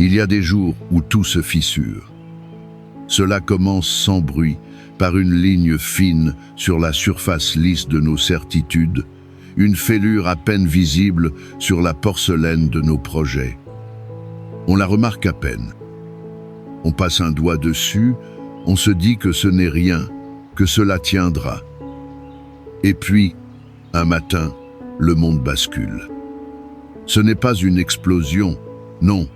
Il y a des jours où tout se fissure. Cela commence sans bruit, par une ligne fine sur la surface lisse de nos certitudes, une fêlure à peine visible sur la porcelaine de nos projets. On la remarque à peine. On passe un doigt dessus, on se dit que ce n'est rien, que cela tiendra. Et puis, un matin, le monde bascule. Ce n'est pas une explosion, non,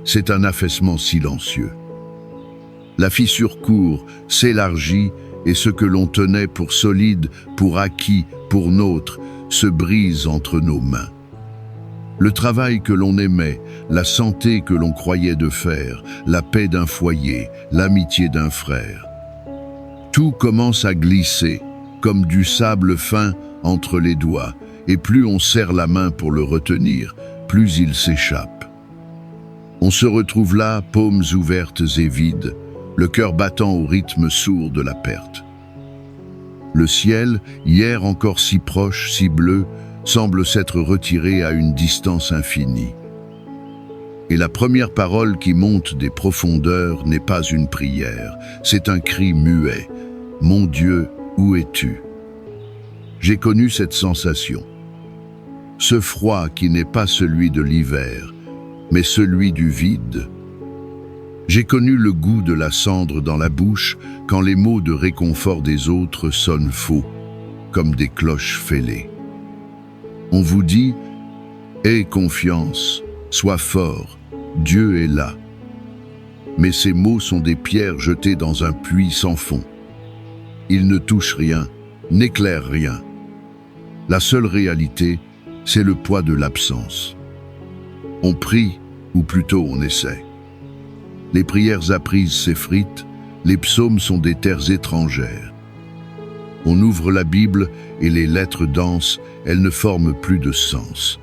c'est un affaissement silencieux. La fissure court, s'élargit, et ce que l'on tenait pour solide, pour acquis, pour nôtre, se brise entre nos mains. Le travail que l'on aimait, la santé que l'on croyait de faire, la paix d'un foyer, l'amitié d'un frère. Tout commence à glisser, comme du sable fin entre les doigts, et plus on serre la main pour le retenir, plus il s'échappe. On se retrouve là, paumes ouvertes et vides, le cœur battant au rythme sourd de la perte. Le ciel, hier encore si proche, si bleu, semble s'être retiré à une distance infinie. Et la première parole qui monte des profondeurs n'est pas une prière, c'est un cri muet. « Mon Dieu, où es-tu » J'ai connu cette sensation. Ce froid qui n'est pas celui de l'hiver, mais celui du vide. J'ai connu le goût de la cendre dans la bouche quand les mots de réconfort des autres sonnent faux, comme des cloches fêlées. On vous dit « Aie confiance, sois fort, Dieu est là ». Mais ces mots sont des pierres jetées dans un puits sans fond. Ils ne touchent rien, n'éclairent rien. La seule réalité, c'est le poids de l'absence. On prie, ou plutôt on essaie. Les prières apprises s'effritent, les psaumes sont des terres étrangères. On ouvre la Bible et les lettres dansent, elles ne forment plus de sens.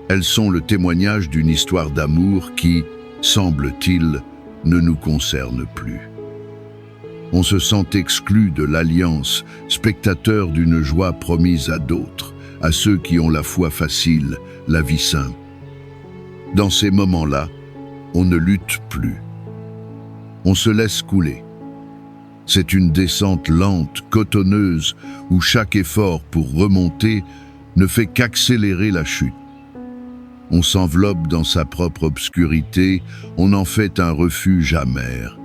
Elles sont le témoignage d'une histoire d'amour qui, semble-t-il, ne nous concerne plus. On se sent exclu de l'alliance, spectateur d'une joie promise à d'autres, à ceux qui ont la foi facile, la vie simple. Dans ces moments-là, on ne lutte plus. On se laisse couler. C'est une descente lente, cotonneuse, où chaque effort pour remonter ne fait qu'accélérer la chute. On s'enveloppe dans sa propre obscurité, on en fait un refuge amer.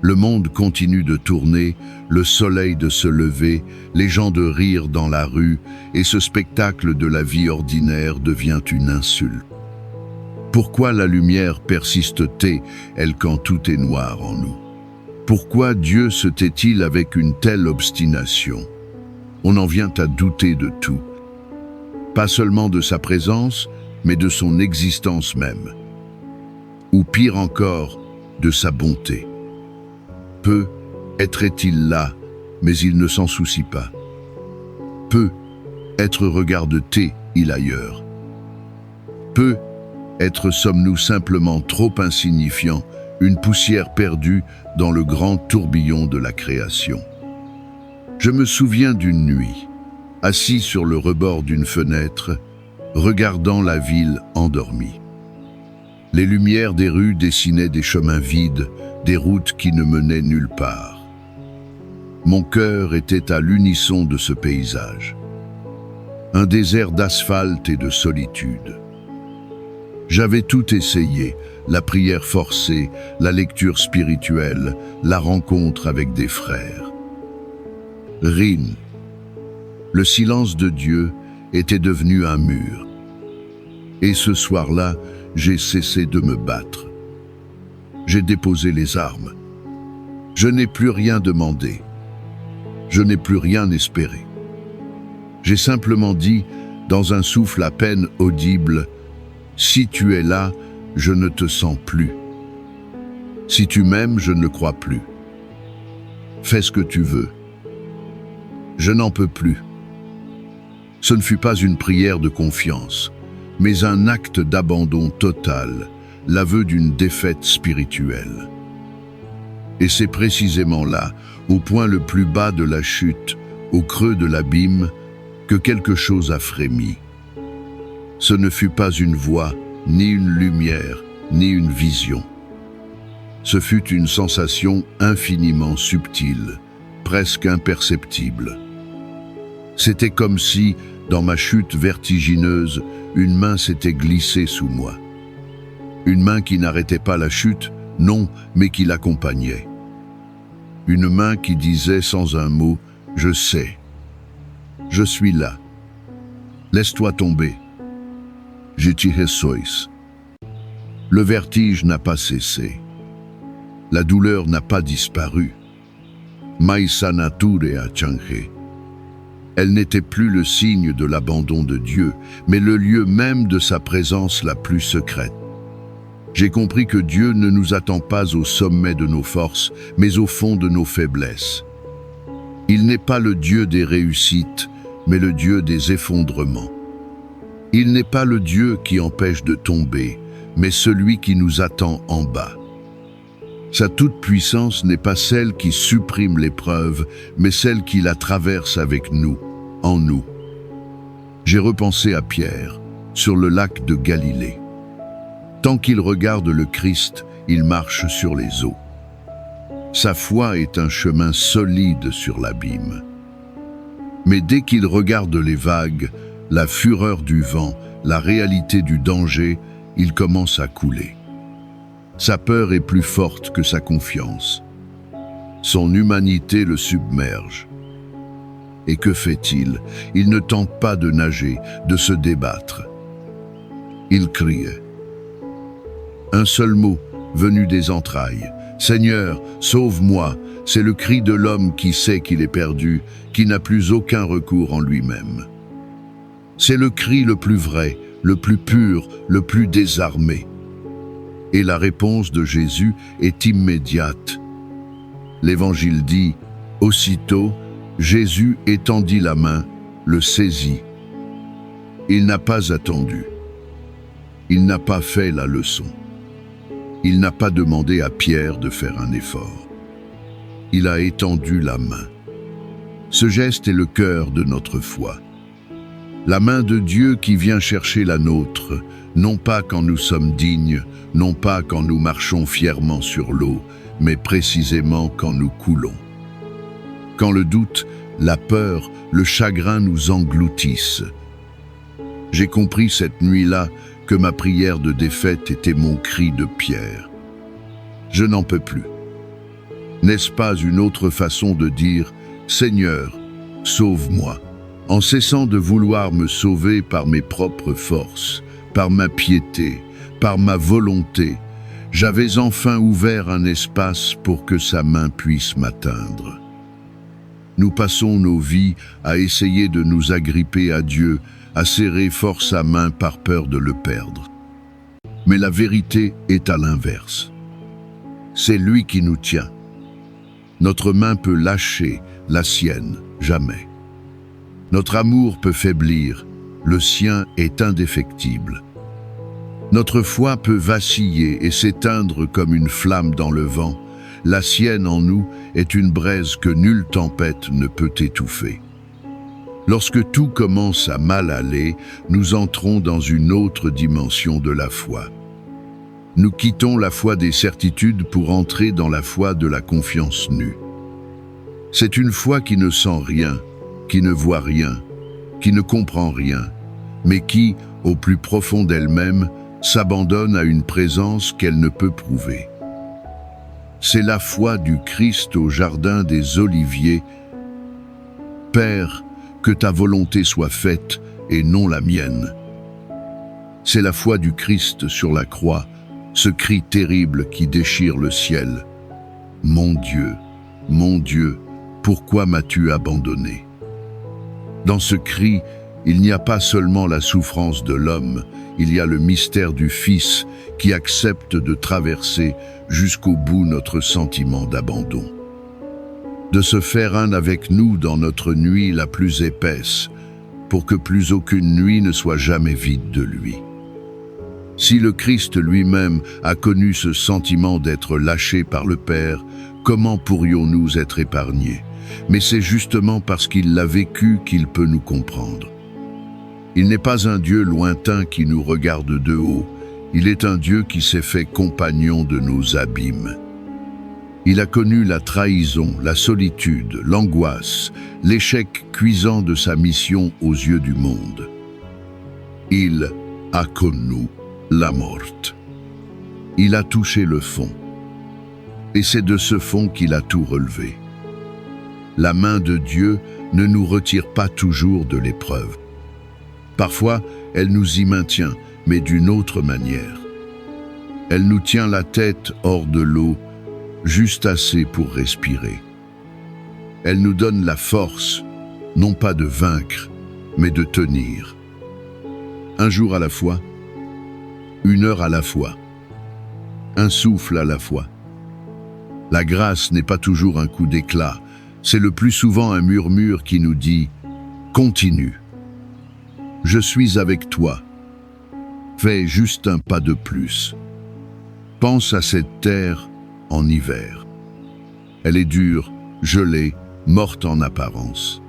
Le monde continue de tourner, le soleil de se lever, les gens de rire dans la rue, et ce spectacle de la vie ordinaire devient une insulte. Pourquoi la lumière persiste-t-elle quand tout est noir en nous? Pourquoi Dieu se tait-il avec une telle obstination? On en vient à douter de tout. Pas seulement de sa présence, mais de son existence même. Ou pire encore, de sa bonté. Peu être-il là, mais il ne s'en soucie pas. Peu être regarde-t-il ailleurs. Peu être sommes-nous simplement trop insignifiants, une poussière perdue dans le grand tourbillon de la création. Je me souviens d'une nuit, assis sur le rebord d'une fenêtre, regardant la ville endormie. Les lumières des rues dessinaient des chemins vides, des routes qui ne menaient nulle part. Mon cœur était à l'unisson de ce paysage. Un désert d'asphalte et de solitude. J'avais tout essayé, la prière forcée, la lecture spirituelle, la rencontre avec des frères. Rien. Le silence de Dieu était devenu un mur. Et ce soir-là, j'ai cessé de me battre. J'ai déposé les armes. Je n'ai plus rien demandé. Je n'ai plus rien espéré. J'ai simplement dit, dans un souffle à peine audible, « Si tu es là, je ne te sens plus. Si tu m'aimes, je ne le crois plus. Fais ce que tu veux. Je n'en peux plus. » Ce ne fut pas une prière de confiance, mais un acte d'abandon total, l'aveu d'une défaite spirituelle. Et c'est précisément là, au point le plus bas de la chute, au creux de l'abîme, que quelque chose a frémi. Ce ne fut pas une voix, ni une lumière, ni une vision. Ce fut une sensation infiniment subtile, presque imperceptible. C'était comme si, dans ma chute vertigineuse, une main s'était glissée sous moi. Une main qui n'arrêtait pas la chute, non, mais qui l'accompagnait. Une main qui disait sans un mot « Je sais, je suis là. Laisse-toi tomber. Je t'y sois. » Le vertige n'a pas cessé. La douleur n'a pas disparu. Mais sa nature a changé. Elle n'était plus le signe de l'abandon de Dieu, mais le lieu même de sa présence la plus secrète. J'ai compris que Dieu ne nous attend pas au sommet de nos forces, mais au fond de nos faiblesses. Il n'est pas le Dieu des réussites, mais le Dieu des effondrements. Il n'est pas le Dieu qui empêche de tomber, mais celui qui nous attend en bas. Sa toute-puissance n'est pas celle qui supprime l'épreuve, mais celle qui la traverse avec nous, en nous. J'ai repensé à Pierre, sur le lac de Galilée. Tant qu'il regarde le Christ, il marche sur les eaux. Sa foi est un chemin solide sur l'abîme. Mais dès qu'il regarde les vagues, la fureur du vent, la réalité du danger, il commence à couler. Sa peur est plus forte que sa confiance. Son humanité le submerge. Et que fait-il? Il ne tente pas de nager, de se débattre. Il crie. Un seul mot, venu des entrailles. « Seigneur, sauve-moi » c'est le cri de l'homme qui sait qu'il est perdu, qui n'a plus aucun recours en lui-même. C'est le cri le plus vrai, le plus pur, le plus désarmé. Et la réponse de Jésus est immédiate. L'Évangile dit, aussitôt, Jésus étendit la main, le saisit. Il n'a pas attendu. Il n'a pas fait la leçon. Il n'a pas demandé à Pierre de faire un effort. Il a étendu la main. Ce geste est le cœur de notre foi. La main de Dieu qui vient chercher la nôtre, non pas quand nous sommes dignes, non pas quand nous marchons fièrement sur l'eau, mais précisément quand nous coulons. Quand le doute, la peur, le chagrin nous engloutissent. J'ai compris cette nuit-là que ma prière de défaite était mon cri de Pierre. Je n'en peux plus. N'est-ce pas une autre façon de dire « Seigneur, sauve-moi » en cessant de vouloir me sauver par mes propres forces, par ma piété, par ma volonté, j'avais enfin ouvert un espace pour que sa main puisse m'atteindre. Nous passons nos vies à essayer de nous agripper à Dieu, à serrer fort sa main par peur de le perdre. Mais la vérité est à l'inverse. C'est lui qui nous tient. Notre main peut lâcher, la sienne, jamais. Notre amour peut faiblir, le sien est indéfectible. Notre foi peut vaciller et s'éteindre comme une flamme dans le vent. La sienne en nous est une braise que nulle tempête ne peut étouffer. Lorsque tout commence à mal aller, nous entrons dans une autre dimension de la foi. Nous quittons la foi des certitudes pour entrer dans la foi de la confiance nue. C'est une foi qui ne sent rien, qui ne voit rien, qui ne comprend rien, mais qui, au plus profond d'elle-même, s'abandonne à une présence qu'elle ne peut prouver. C'est la foi du Christ au jardin des Oliviers. « Père, que ta volonté soit faite et non la mienne. » C'est la foi du Christ sur la croix, ce cri terrible qui déchire le ciel. « Mon Dieu, pourquoi m'as-tu abandonné ?» Dans ce cri, il n'y a pas seulement la souffrance de l'homme, il y a le mystère du Fils qui accepte de traverser jusqu'au bout notre sentiment d'abandon. De se faire un avec nous dans notre nuit la plus épaisse, pour que plus aucune nuit ne soit jamais vide de lui. Si le Christ lui-même a connu ce sentiment d'être lâché par le Père, comment pourrions-nous être épargnés ? Mais c'est justement parce qu'il l'a vécu qu'il peut nous comprendre. Il n'est pas un Dieu lointain qui nous regarde de haut, Il est un Dieu qui s'est fait compagnon de nos abîmes. Il a connu la trahison, la solitude, l'angoisse, l'échec cuisant de sa mission aux yeux du monde. Il a connu la mort. Il a touché le fond. Et c'est de ce fond qu'il a tout relevé. La main de Dieu ne nous retire pas toujours de l'épreuve. Parfois, elle nous y maintient, mais d'une autre manière. Elle nous tient la tête hors de l'eau, juste assez pour respirer. Elle nous donne la force, non pas de vaincre, mais de tenir. Un jour à la fois, une heure à la fois, un souffle à la fois. La grâce n'est pas toujours un coup d'éclat, c'est le plus souvent un murmure qui nous dit « Continue, je suis avec toi, fais juste un pas de plus. » Pense à cette terre en hiver. Elle est dure, gelée, morte en apparence.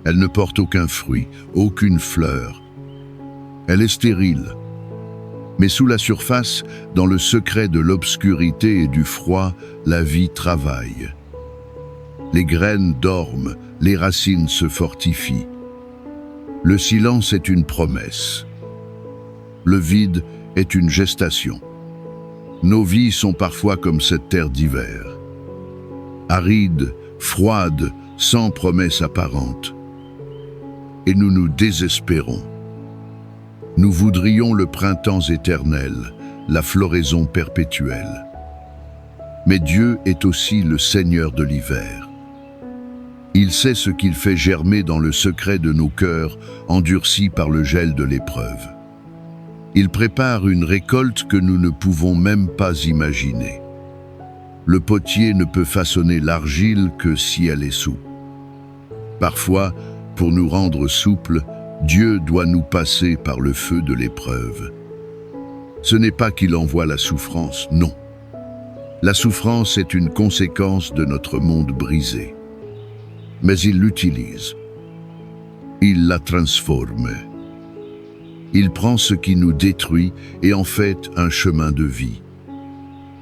Elle ne porte aucun fruit, aucune fleur. Elle est stérile. Mais sous la surface, dans le secret de l'obscurité et du froid, la vie travaille. Les graines dorment, les racines se fortifient. Le silence est une promesse. Le vide est une gestation. Nos vies sont parfois comme cette terre d'hiver. Aride, froide, sans promesse apparente. Et nous nous désespérons. Nous voudrions le printemps éternel, la floraison perpétuelle. Mais Dieu est aussi le Seigneur de l'hiver. Il sait ce qu'il fait germer dans le secret de nos cœurs, endurcis par le gel de l'épreuve. Il prépare une récolte que nous ne pouvons même pas imaginer. Le potier ne peut façonner l'argile que si elle est souple. Parfois, pour nous rendre souples, Dieu doit nous passer par le feu de l'épreuve. Ce n'est pas qu'il envoie la souffrance, non. La souffrance est une conséquence de notre monde brisé. Mais il l'utilise. Il la transforme. Il prend ce qui nous détruit et en fait un chemin de vie.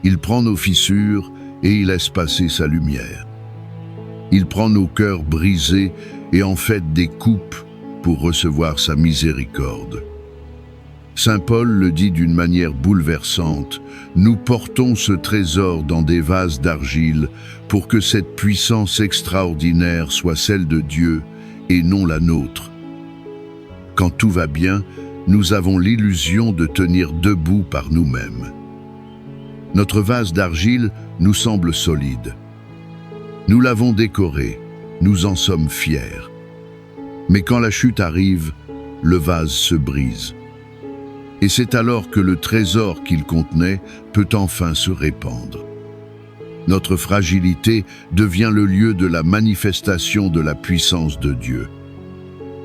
Il prend nos fissures et il laisse passer sa lumière. Il prend nos cœurs brisés et en fait des coupes pour recevoir sa miséricorde. Saint Paul le dit d'une manière bouleversante, nous portons ce trésor dans des vases d'argile pour que cette puissance extraordinaire soit celle de Dieu et non la nôtre. Quand tout va bien, nous avons l'illusion de tenir debout par nous-mêmes. Notre vase d'argile nous semble solide. Nous l'avons décoré, nous en sommes fiers. Mais quand la chute arrive, le vase se brise. Et c'est alors que le trésor qu'il contenait peut enfin se répandre. Notre fragilité devient le lieu de la manifestation de la puissance de Dieu.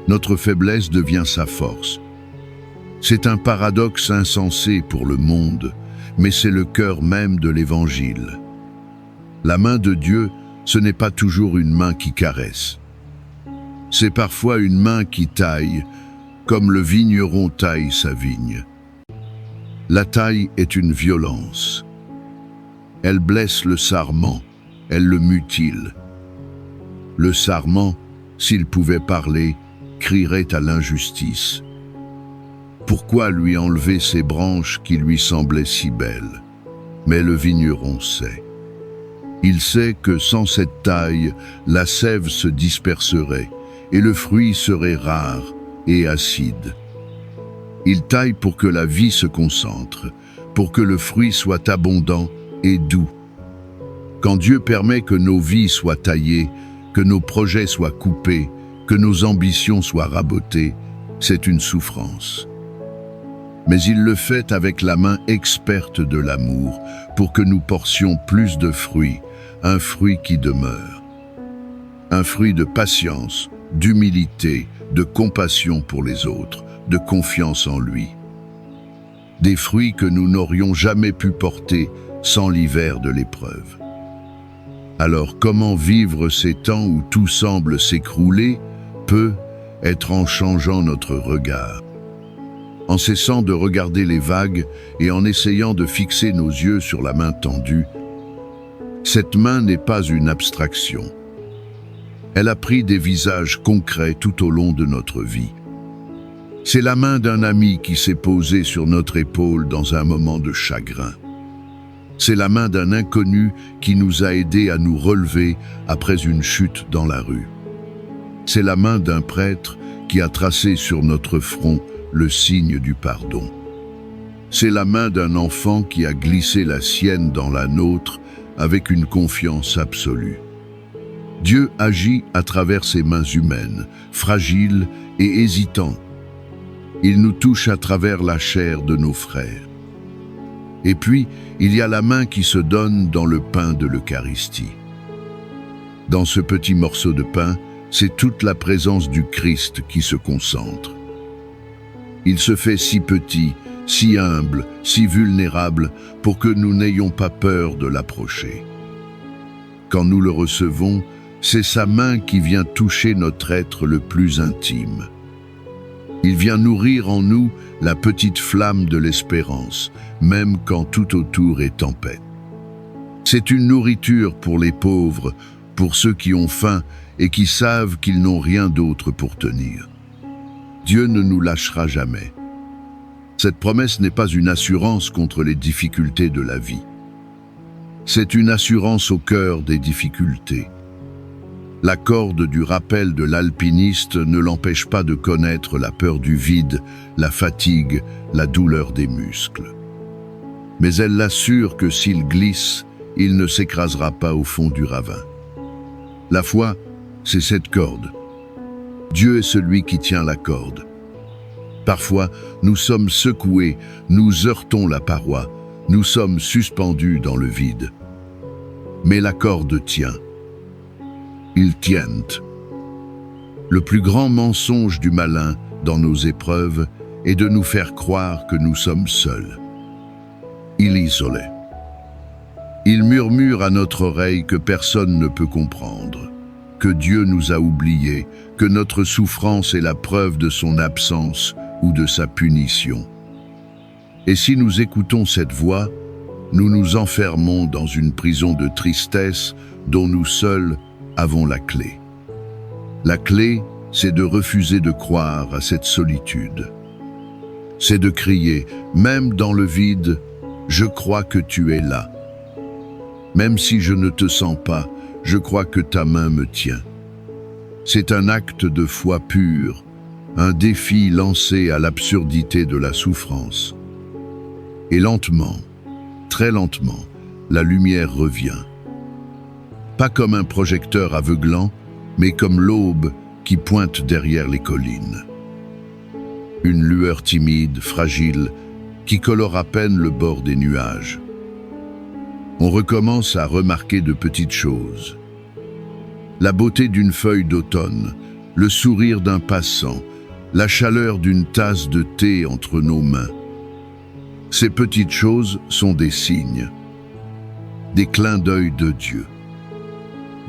Notre faiblesse devient sa force. C'est un paradoxe insensé pour le monde, mais c'est le cœur même de l'Évangile. La main de Dieu, ce n'est pas toujours une main qui caresse. C'est parfois une main qui taille, comme le vigneron taille sa vigne. La taille est une violence. Elle blesse le sarment, elle le mutile. Le sarment, s'il pouvait parler, crierait à l'injustice. Pourquoi lui enlever ces branches qui lui semblaient si belles? Mais le vigneron sait. Il sait que sans cette taille, la sève se disperserait et le fruit serait rare et acide. Il taille pour que la vie se concentre, pour que le fruit soit abondant et doux. Quand Dieu permet que nos vies soient taillées, que nos projets soient coupés, que nos ambitions soient rabotées, c'est une souffrance. Mais il le fait avec la main experte de l'amour pour que nous portions plus de fruits, un fruit qui demeure. Un fruit de patience, d'humilité, de compassion pour les autres, de confiance en lui. Des fruits que nous n'aurions jamais pu porter sans l'hiver de l'épreuve. Alors comment vivre ces temps où tout semble s'écrouler peut être en changeant notre regard. en cessant de regarder les vagues et en essayant de fixer nos yeux sur la main tendue. Cette main n'est pas une abstraction. Elle a pris des visages concrets tout au long de notre vie. C'est la main d'un ami qui s'est posée sur notre épaule dans un moment de chagrin. C'est la main d'un inconnu qui nous a aidés à nous relever après une chute dans la rue. C'est la main d'un prêtre qui a tracé sur notre front le signe du pardon. C'est la main d'un enfant qui a glissé la sienne dans la nôtre avec une confiance absolue. Dieu agit à travers ces mains humaines, fragiles et hésitantes. Il nous touche à travers la chair de nos frères. Et puis, il y a la main qui se donne dans le pain de l'Eucharistie. Dans ce petit morceau de pain, c'est toute la présence du Christ qui se concentre. Il se fait si petit, si humble, si vulnérable, pour que nous n'ayons pas peur de l'approcher. Quand nous le recevons, c'est sa main qui vient toucher notre être le plus intime. Il vient nourrir en nous la petite flamme de l'espérance, même quand tout autour est tempête. C'est une nourriture pour les pauvres, pour ceux qui ont faim et qui savent qu'ils n'ont rien d'autre pour tenir. Dieu ne nous lâchera jamais. Cette promesse n'est pas une assurance contre les difficultés de la vie. C'est une assurance au cœur des difficultés. La corde du rappel de l'alpiniste ne l'empêche pas de connaître la peur du vide, la fatigue, la douleur des muscles. Mais elle l'assure que s'il glisse, il ne s'écrasera pas au fond du ravin. La foi, c'est cette corde. Dieu est celui qui tient la corde. Parfois, nous sommes secoués, nous heurtons la paroi, nous sommes suspendus dans le vide. Mais la corde tient. Ils tiennent. Le plus grand mensonge du malin dans nos épreuves est de nous faire croire que nous sommes seuls. Il isolait. Il murmure à notre oreille que personne ne peut comprendre, que Dieu nous a oubliés, que notre souffrance est la preuve de son absence ou de sa punition. Et si nous écoutons cette voix, nous nous enfermons dans une prison de tristesse dont nous seuls avons la clé. La clé, c'est de refuser de croire à cette solitude. C'est de crier, même dans le vide, « Je crois que tu es là. Même si je ne te sens pas, je crois que ta main me tient. » C'est un acte de foi pure, un défi lancé à l'absurdité de la souffrance. Et lentement, très lentement, la lumière revient. Pas comme un projecteur aveuglant, mais comme l'aube qui pointe derrière les collines. Une lueur timide, fragile, qui colore à peine le bord des nuages. On recommence à remarquer de petites choses. La beauté d'une feuille d'automne, le sourire d'un passant, la chaleur d'une tasse de thé entre nos mains. Ces petites choses sont des signes, des clins d'œil de Dieu.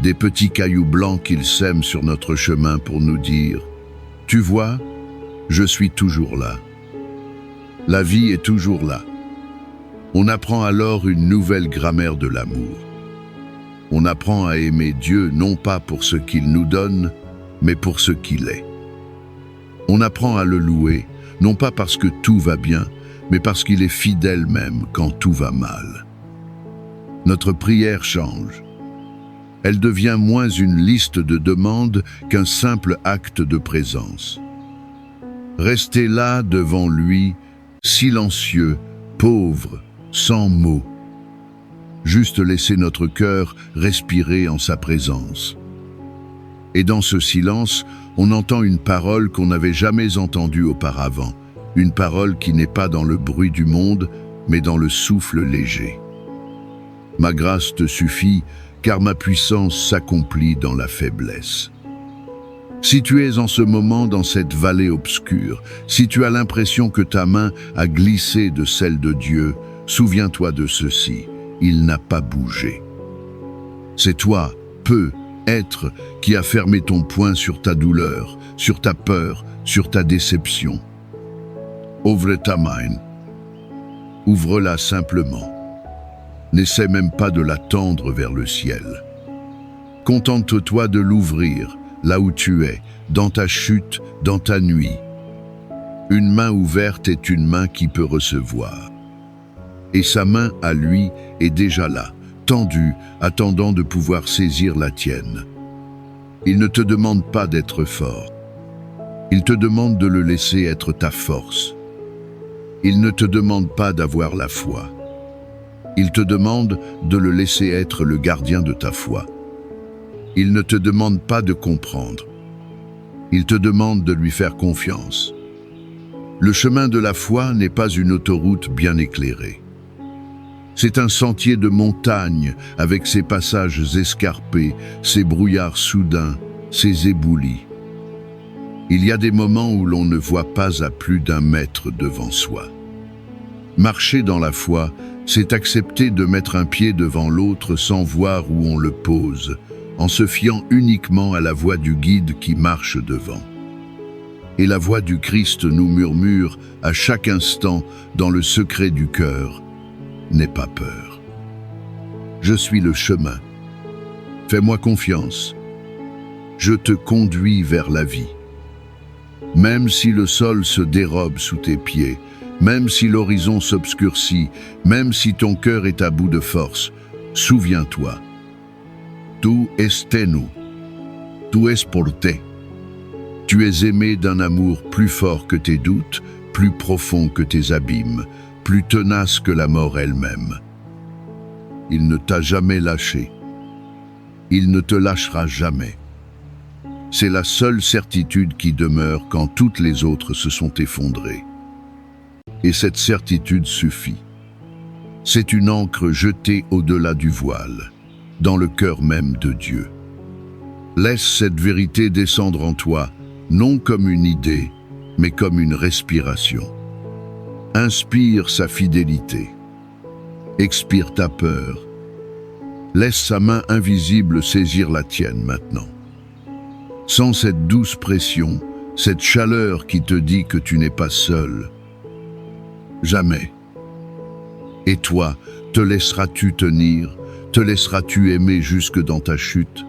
Des petits cailloux blancs qu'il sème sur notre chemin pour nous dire « Tu vois, je suis toujours là. La vie est toujours là. » On apprend alors une nouvelle grammaire de l'amour. On apprend à aimer Dieu non pas pour ce qu'il nous donne, mais pour ce qu'il est. On apprend à le louer, non pas parce que tout va bien, mais parce qu'il est fidèle même quand tout va mal. Notre prière change. Elle devient moins une liste de demandes qu'un simple acte de présence. Rester là devant lui, silencieux, pauvre, sans mots. Juste laisser notre cœur respirer en sa présence. Et dans ce silence, on entend une parole qu'on n'avait jamais entendue auparavant, une parole qui n'est pas dans le bruit du monde, mais dans le souffle léger. Ma grâce te suffit, car ma puissance s'accomplit dans la faiblesse. Si tu es en ce moment dans cette vallée obscure, si tu as l'impression que ta main a glissé de celle de Dieu, souviens-toi de ceci, il n'a pas bougé. C'est toi, être, qui a fermé ton poing sur ta douleur, sur ta peur, sur ta déception. Ouvre ta main. Ouvre-la simplement. N'essaie même pas de la tendre vers le ciel. Contente-toi de l'ouvrir, là où tu es, dans ta chute, dans ta nuit. Une main ouverte est une main qui peut recevoir. Et sa main, à lui, est déjà là, tendue, attendant de pouvoir saisir la tienne. Il ne te demande pas d'être fort. Il te demande de le laisser être ta force. Il ne te demande pas d'avoir la foi. Il te demande de le laisser être le gardien de ta foi. Il ne te demande pas de comprendre. Il te demande de lui faire confiance. Le chemin de la foi n'est pas une autoroute bien éclairée. C'est un sentier de montagne avec ses passages escarpés, ses brouillards soudains, ses éboulis. Il y a des moments où l'on ne voit pas à plus d'1 mètre devant soi. Marcher dans la foi, c'est accepter de mettre un pied devant l'autre sans voir où on le pose, en se fiant uniquement à la voix du guide qui marche devant. Et la voix du Christ nous murmure à chaque instant dans le secret du cœur: n'aie pas peur. Je suis le chemin. Fais-moi confiance. Je te conduis vers la vie. Même si le sol se dérobe sous tes pieds, même si l'horizon s'obscurcit, même si ton cœur est à bout de force, souviens-toi. Tu es tenu. Tu es porté. Tu es aimé d'un amour plus fort que tes doutes, plus profond que tes abîmes, plus tenace que la mort elle-même. Il ne t'a jamais lâché. Il ne te lâchera jamais. C'est la seule certitude qui demeure quand toutes les autres se sont effondrées. Et cette certitude suffit. C'est une ancre jetée au-delà du voile, dans le cœur même de Dieu. Laisse cette vérité descendre en toi, non comme une idée, mais comme une respiration. Inspire sa fidélité. Expire ta peur. Laisse sa main invisible saisir la tienne maintenant. Sans cette douce pression, cette chaleur qui te dit que tu n'es pas seul. Jamais. Et toi, te laisseras-tu tenir? Te laisseras-tu aimer jusque dans ta chute?